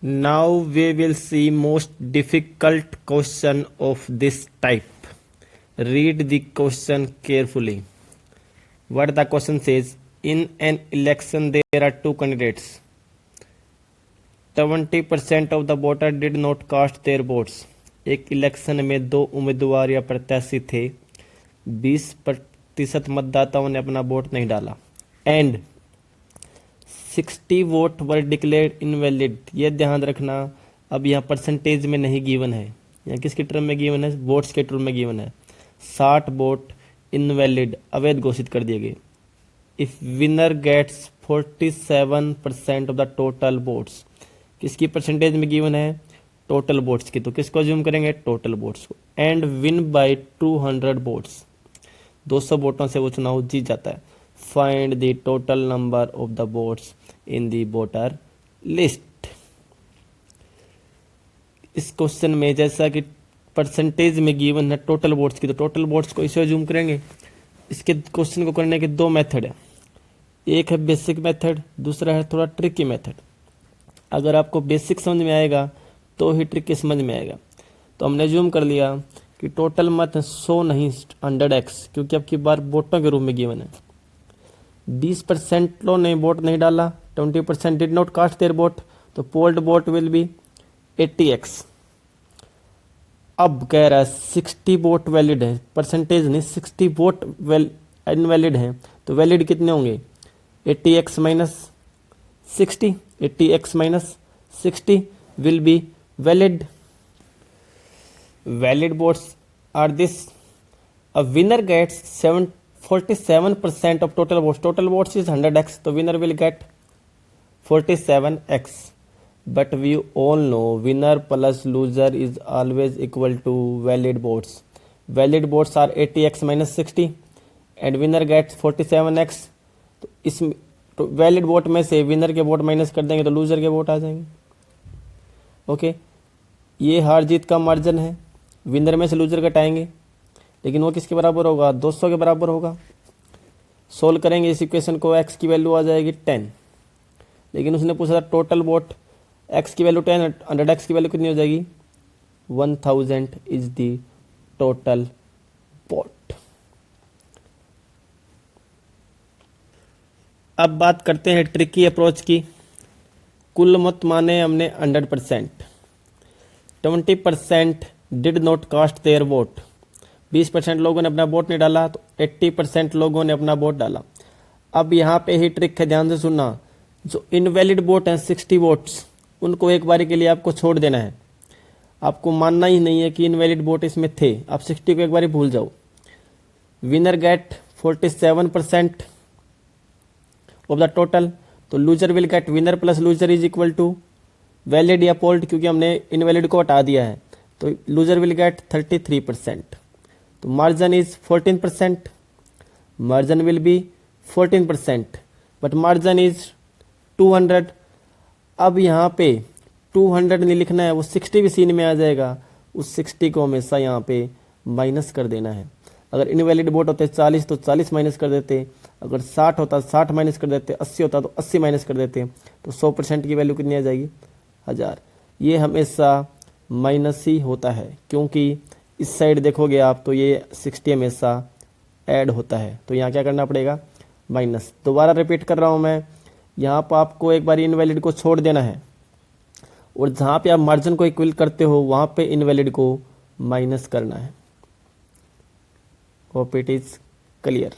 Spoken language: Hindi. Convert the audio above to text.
Now we will see most difficult question of this type. Read the question carefully. What the question says: in an election there are two candidates. 70% of the voter did not cast their votes. एक इलेक्शन में दो उम्मीदवार या प्रत्याशी थे, 20% मतदाताओं ने अपना वोट नहीं डाला. And 60 vote were declared invalid. ये ध्यान रखना, अब यहाँ परसेंटेज में नहीं गिवन है, यहाँ किसके टर्म में गिवन है? वोट्स के टर्म में गिवन है. 60 वोट इनवैलिड, अवैध घोषित कर दिए गए. If winner gets 47% of the total votes, किसकी परसेंटेज में गिवन है? टोटल वोट्स की. तो किसको अज्यूम करेंगे? टोटल वोट्स को. एंड विन बाय 200 वोट्स, 200 वोटों से वो चुनाव जीत जाता है. Find the total number of the votes in the voter list. इस क्वेश्चन में जैसा कि परसेंटेज में गिवन है टोटल वोट्स की, तो टोटल वोट्स को इसे अज्यूम करेंगे. इसके क्वेश्चन को करने के दो मेथड है. एक है बेसिक मेथड, दूसरा है थोड़ा ट्रिकी मेथड. अगर आपको बेसिक समझ में आएगा तो ही ट्रिकी समझ में आएगा. तो हमने अज्यूम कर लिया कि टोटल मत 100 नहीं 100x, क्योंकि अब की बार वोटों के रूप में गिवन है. 20% लोगों ने वोट नहीं डाला, 20% did not cast their vote, तो polled vote will be 80x. अब कह रहा है 60 वोट वैलिड है, परसेंटेज नहीं, 60 वोट इनवैलिड है, तो वैलिड कितने होंगे? 80x minus 60, 80x minus 60 will be valid. Valid votes are this: a winner gets 47% of total votes. Total votes is 100x, so winner will get 47x. But we all know winner plus loser is always equal to valid votes. Valid votes are 80x minus 60 and winner gets 47x. तो इसमें तो वैलिड वोट में से विनर के वोट माइनस कर देंगे तो लूजर के वोट आ जाएंगे. ओके, ये हार जीत का मार्जिन है, विनर में से लूजर घटाएंगे, लेकिन वो किसके बराबर होगा? 200 के बराबर होगा. सोल्व करेंगे इस इक्वेशन को, x की वैल्यू आ जाएगी 10, लेकिन उसने पूछा था टोटल वोट, x की वैल्यू 10, 100x की वैल्यू कितनी हो जाएगी? 1000 इज द टोटल वोट. अब बात करते हैं ट्रिकी अप्रोच की. कुल मत माने हमने 100%, 20% did not cast their vote, 20% लोगों ने अपना वोट नहीं डाला, तो 80% लोगों ने अपना वोट डाला. अब यहाँ पे ही ट्रिक है, ध्यान से सुनना. जो इनवैलिड वोट हैं 60 वोट्स, उनको एक बारी के लिए आपको छोड़ देना है. आपको मानना ही नहीं है कि इनवैलिड वोट इसमें थे, आप 60 को एक बारी भूल जाओ. Winner get 47% of the total, तो loser will get winner plus loser is equal to valid या पोल्ड, क्योंकि हमने इनवैलिड को हटा दिया है, तो लूजर विल गेट 33%. तो margin is 14%, margin will be 14%, but margin is 200. अब यहाँ पे 200 नहीं लिखना है, वो 60 भी सीन में आ जाएगा. उस 60 को हमेशा यहाँ पे माइनस कर देना है. अगर इनवैलिड वोट होते 40 तो 40 माइनस कर देते, अगर 60 होता 60 माइनस कर देते, 80 होता तो 80 माइनस कर देते, तो 100% की वैल्यू कितनी आ जाएगी? 1000. ये हमेशा माइनस ही होता है, क्योंकि इस साइड देखोगे आप तो ये 60 हमेशा ऐड होता है, तो यहाँ क्या करना पड़ेगा? माइनस. दोबारा रिपीट कर रहा हूँ मैं, यहाँ पर आपको एक बार इनवैलिड को छोड़ देना है, और जहाँ पे आप मार्जिन को इक्वल करते हो वहाँ पे इनवैलिड को माइनस करना है. Hope it is clear.